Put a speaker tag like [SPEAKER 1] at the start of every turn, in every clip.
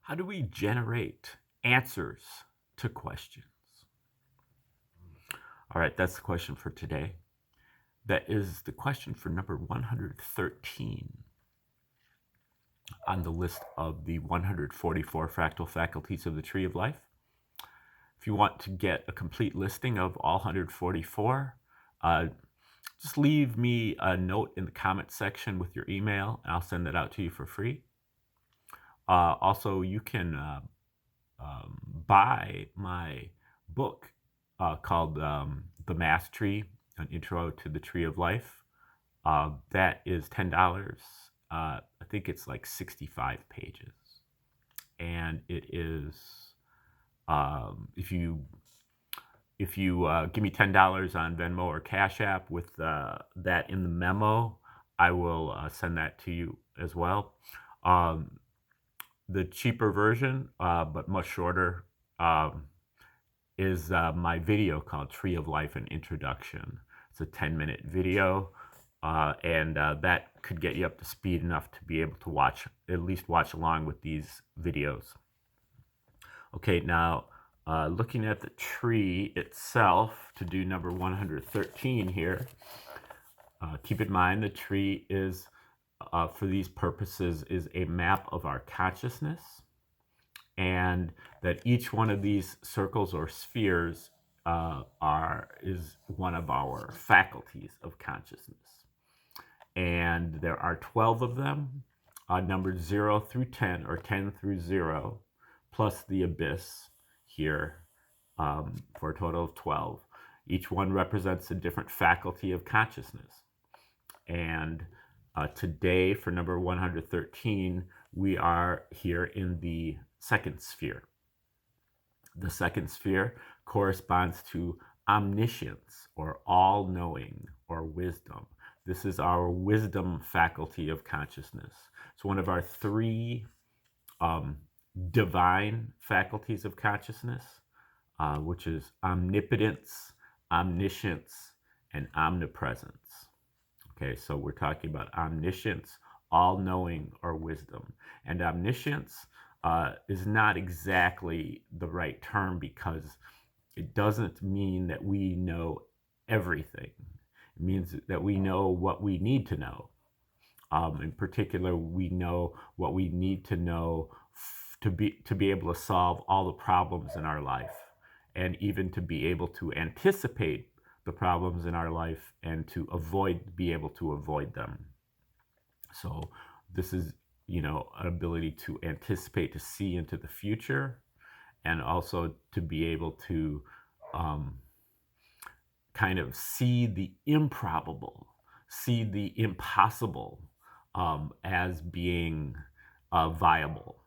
[SPEAKER 1] How do we generate answers to questions? All right, that's the question for today. That is the question for number 113 on the list of the 144 fractal faculties of the Tree of Life. If you want to get a complete listing of all 144, just leave me a note in the comment section with your email, and I'll send that out to you for free. Also, you can buy my book called The MASSTree, An Intro to the Tree of Life. That is $10. I think it's like 65 pages. And it is, if you give me $10 on Venmo or Cash App with that in the memo, I will send that to you as well. The cheaper version, but much shorter, is my video called Tree of Life, an Introduction. It's a 10-minute video, and that could get you up to speed enough to be able to at least watch along with these videos. Okay, now looking at the tree itself to do number 113 here, keep in mind the tree is, for these purposes, is a map of our consciousness, and that each one of these circles or spheres is one of our faculties of consciousness. And there are 12 of them, numbered 0 through 10, or 10 through 0, plus the abyss here, for a total of 12. Each one represents a different faculty of consciousness. And today, for number 113, we are here in the second sphere. The second sphere corresponds to omniscience, or all-knowing, or wisdom. This is our wisdom faculty of consciousness. It's one of our three divine faculties of consciousness, which is omnipotence, omniscience, and omnipresence. Okay, so we're talking about omniscience, all-knowing, or wisdom. And omniscience is not exactly the right term, because it doesn't mean that we know everything. It means that we know what we need to know. In particular, we know what we need to know to be able to solve all the problems in our life, and even to be able to anticipate the problems in our life and to be able to avoid them. So this is, an ability to anticipate, to see into the future, and also to be able to kind of see the improbable, see the impossible as being viable.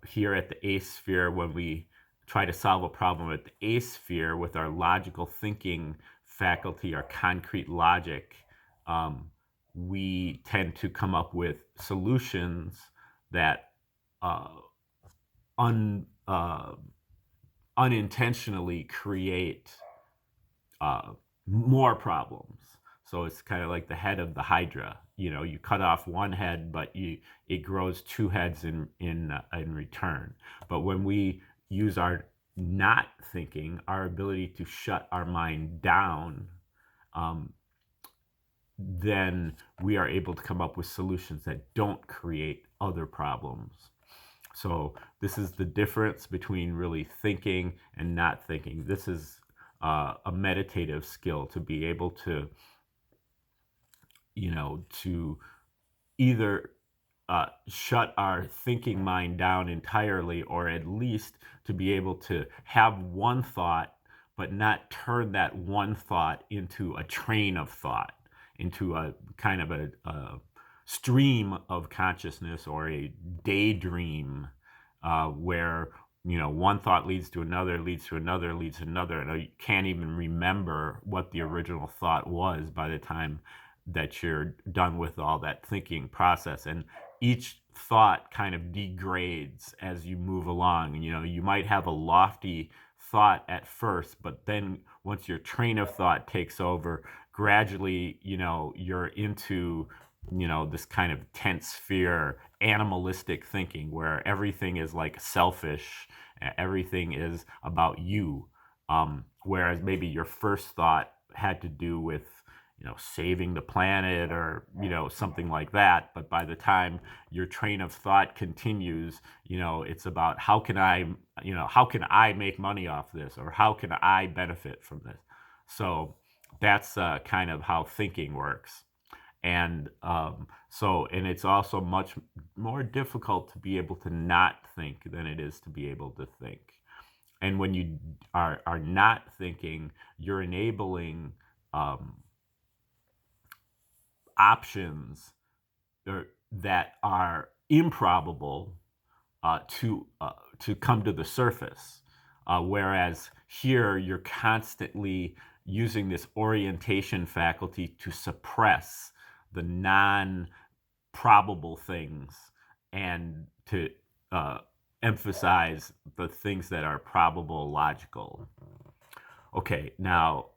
[SPEAKER 1] Here at the eighth sphere, when we try to solve a problem at the eighth sphere with our logical thinking faculty, our concrete logic, we tend to come up with solutions that unintentionally create more problems. So it's kind of like the head of the Hydra. You cut off one head, but it grows two heads in return. But when we use our not thinking, our ability to shut our mind down, then we are able to come up with solutions that don't create other problems. So this is the difference between really thinking and not thinking. This is a meditative skill, to be able to, to either shut our thinking mind down entirely, or at least to be able to have one thought, but not turn that one thought into a train of thought, into a kind of a stream of consciousness, or a daydream, where one thought leads to another, leads to another, leads to another, and you can't even remember what the original thought was by the time that you're done with all that thinking process. And each thought kind of degrades as you move along. You might have a lofty thought at first, but then once your train of thought takes over, gradually, you're into this kind of tense fear, animalistic thinking where everything is like selfish, everything is about you. Whereas maybe your first thought had to do with, saving the planet or, something like that. But by the time your train of thought continues, it's about how can I make money off this, or how can I benefit from this? So that's kind of how thinking works. And and it's also much more difficult to be able to not think than it is to be able to think. And when you are not thinking, you're enabling options that are improbable to come to the surface. Whereas here, you're constantly using this orientation faculty to suppress the non-probable things and to emphasize the things that are probable, logical. Okay, now,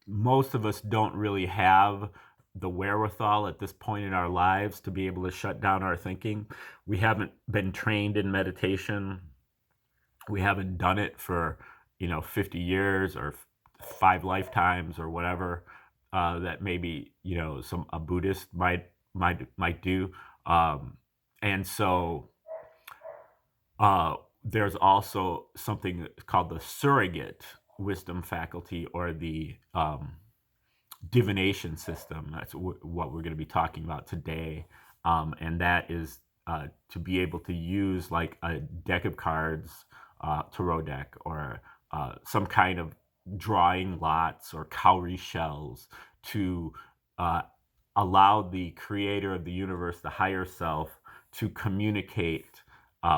[SPEAKER 1] most of us don't really have the wherewithal at this point in our lives to be able to shut down our thinking. We haven't been trained in meditation. We haven't done it for 50 years or 5 lifetimes or whatever that maybe a Buddhist might do. And so there's also something called the surrogate wisdom faculty, or the divination system. That's what we're going to be talking about today. And that is to be able to use like a deck of cards, tarot deck, or some kind of drawing lots or cowrie shells to allow the creator of the universe, the higher self, to communicate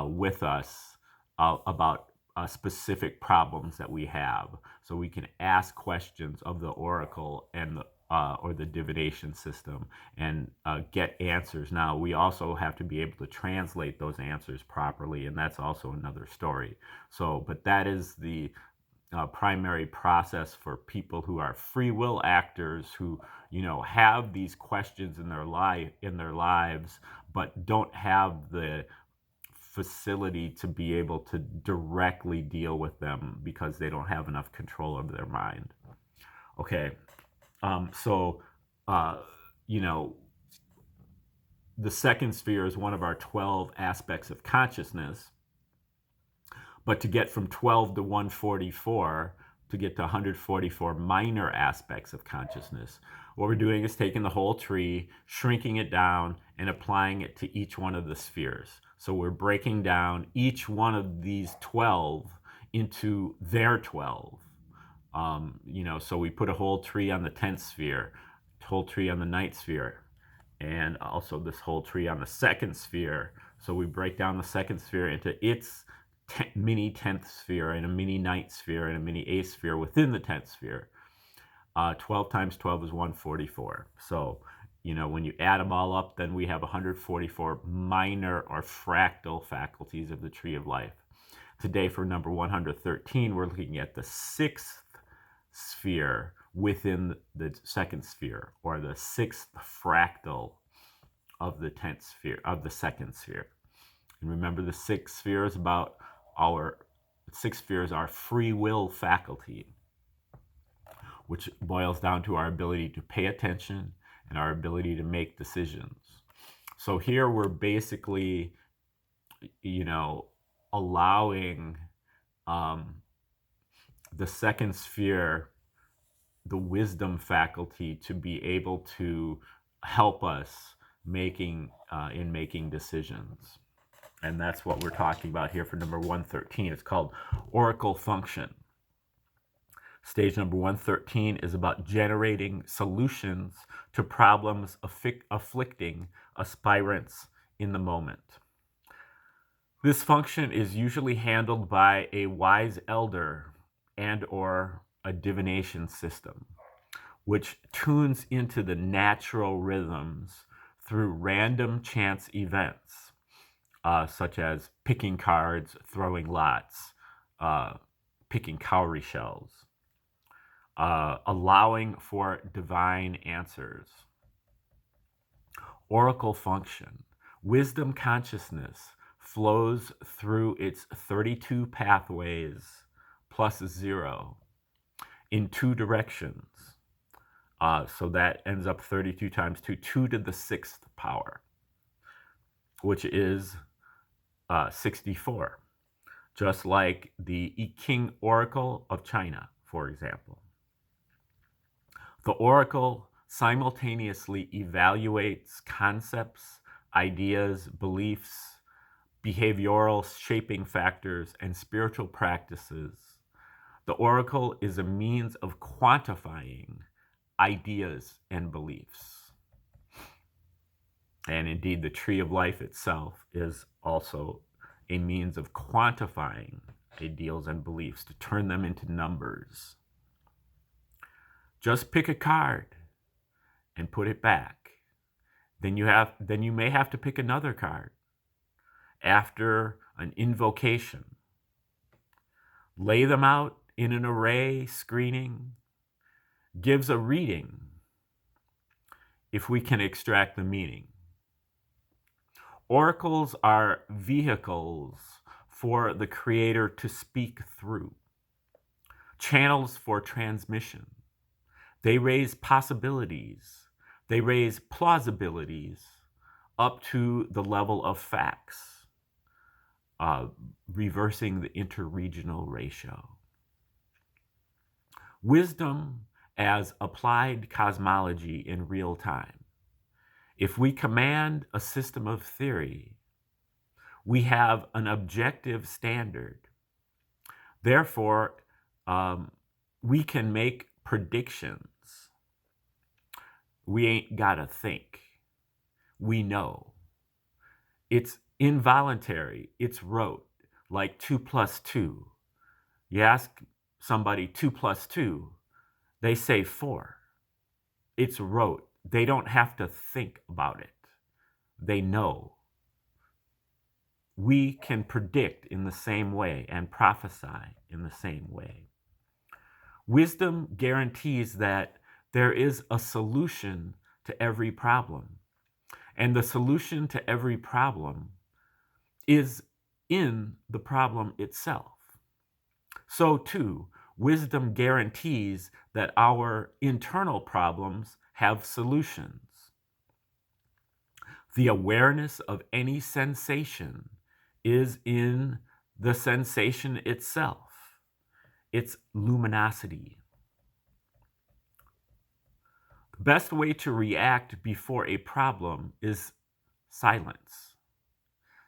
[SPEAKER 1] with us about specific problems that we have. So we can ask questions of the oracle and or the divination system and get answers. Now, we also have to be able to translate those answers properly, and that's also another story. So, but that is the primary process for people who are free will actors, who have these questions in their lives, but don't have the facility to be able to directly deal with them because they don't have enough control over their mind. Okay, so the second sphere is one of our 12 aspects of consciousness. But to get from 12 to 144, to get to 144 minor aspects of consciousness, what we're doing is taking the whole tree, shrinking it down, and applying it to each one of the spheres. So we're breaking down each one of these 12 into their 12. So we put a whole tree on the 10th sphere, whole tree on the 9th sphere, and also this whole tree on the 2nd sphere. So we break down the 2nd sphere into its mini 10th sphere, and a mini 9th sphere, and a mini 8th sphere within the 10th sphere. 12 times 12 is 144. So, when you add them all up, then we have 144 minor or fractal faculties of the tree of life. Today, for number 113, we're looking at the 6th sphere within the 2nd sphere, or the 6th fractal of the 10th sphere, of the 2nd sphere. And remember, the 6th sphere is about our free will faculty, which boils down to our ability to pay attention and our ability to make decisions. So here we're basically, allowing the 2nd sphere, the wisdom faculty, to be able to help us in making decisions. And that's what we're talking about here for number 113. It's called oracle function. Stage number 113 is about generating solutions to problems afflicting aspirants in the moment. This function is usually handled by a wise elder and or a divination system, which tunes into the natural rhythms through random chance events, such as picking cards, throwing lots, picking cowrie shells, allowing for divine answers. oracle function. Wisdom consciousness flows through its 32 pathways plus 0 in 2 directions. So that ends up 32 times 2, 2 to the 6th power, which is 64. Just like the I Ching Oracle of China, for example. The oracle simultaneously evaluates concepts, ideas, beliefs, behavioral shaping factors, and spiritual practices. The oracle is a means of quantifying ideas and beliefs. And indeed, the tree of life itself is also a means of quantifying ideals and beliefs to turn them into numbers. Just pick a card and put it back. Then you may have to pick another card after an invocation. Lay them out in an array screening gives a reading if we can extract the meaning. Oracles are vehicles for the creator to speak through, channels for transmission. They raise possibilities, they raise plausibilities up to the level of facts, reversing the interregional ratio. Wisdom as applied cosmology in real time. If we command a system of theory, we have an objective standard. Therefore, we can make predictions. We ain't gotta think. We know. It's involuntary. It's rote, like 2 plus 2. You ask somebody 2 plus 2, they say 4. It's rote. They don't have to think about it. They know. We can predict in the same way and prophesy in the same way. Wisdom guarantees that there is a solution to every problem. And the solution to every problem is in the problem itself. So too, wisdom guarantees that our internal problems have solutions. The awareness of any sensation is in the sensation itself, its luminosity. The best way to react before a problem is silence.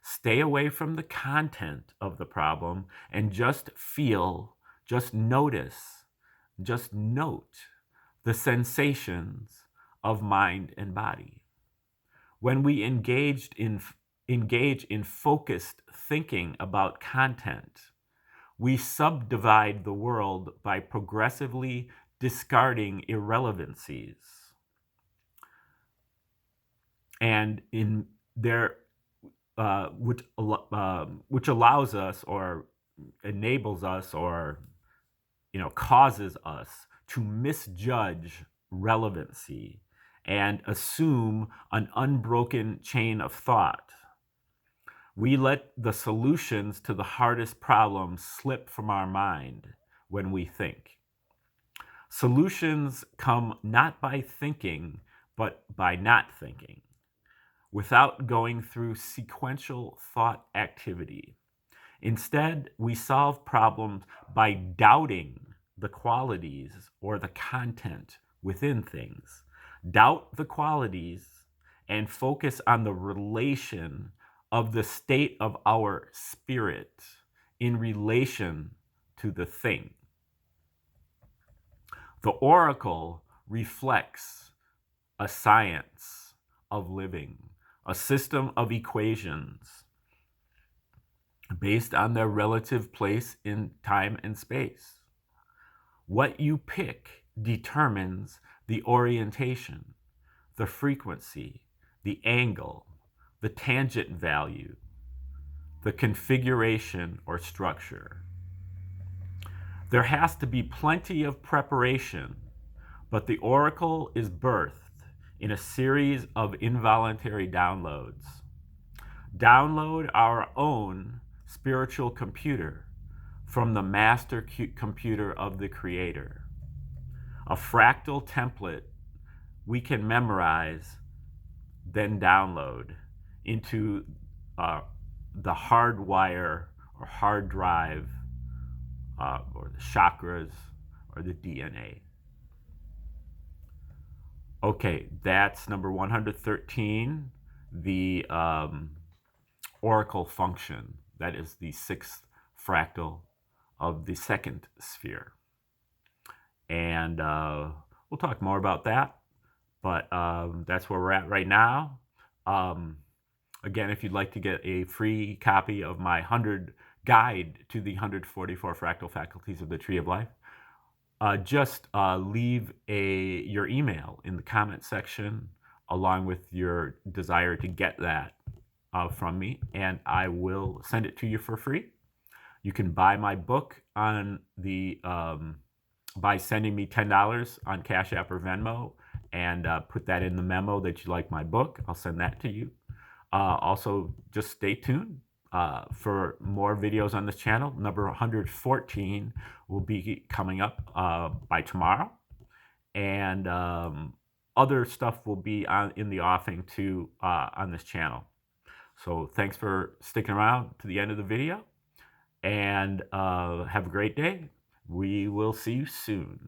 [SPEAKER 1] Stay away from the content of the problem and just feel, just notice, just note the sensations of mind and body. When we engage in focused thinking about content, we subdivide the world by progressively discarding irrelevancies. And in there, which allows us or enables us or causes us to misjudge relevancy and assume an unbroken chain of thought. We let the solutions to the hardest problems slip from our mind when we think. Solutions come not by thinking, but by not thinking, without going through sequential thought activity. Instead, we solve problems by doubting the qualities or the content within things. Doubt the qualities and focus on the relation of the state of our spirit in relation to the thing. The oracle reflects a science of living, a system of equations based on their relative place in time and space. What you pick determines the orientation, the frequency, the angle, the tangent value, the configuration or structure. There has to be plenty of preparation, but the oracle is birthed in a series of involuntary downloads. Download our own spiritual computer from the master computer of the Creator. A fractal template we can memorize, then download into the hardwire or hard drive or the chakras or the DNA. Okay, that's number 113, the oracle function. That is the 6th fractal of the 2nd sphere. And we'll talk more about that, but that's where we're at right now. Again, if you'd like to get a free copy of my guide to the 144 fractal faculties of the Tree of Life, just leave your email in the comment section along with your desire to get that from me, and I will send it to you for free. You can buy my book on the by sending me $10 on Cash App or Venmo, and put that in the memo that you like my book. I'll send that to you. Also, just stay tuned for more videos on this channel. Number 114 will be coming up by tomorrow, and other stuff will be in the offing too on this channel. So thanks for sticking around to the end of the video, and have a great day. We will see you soon.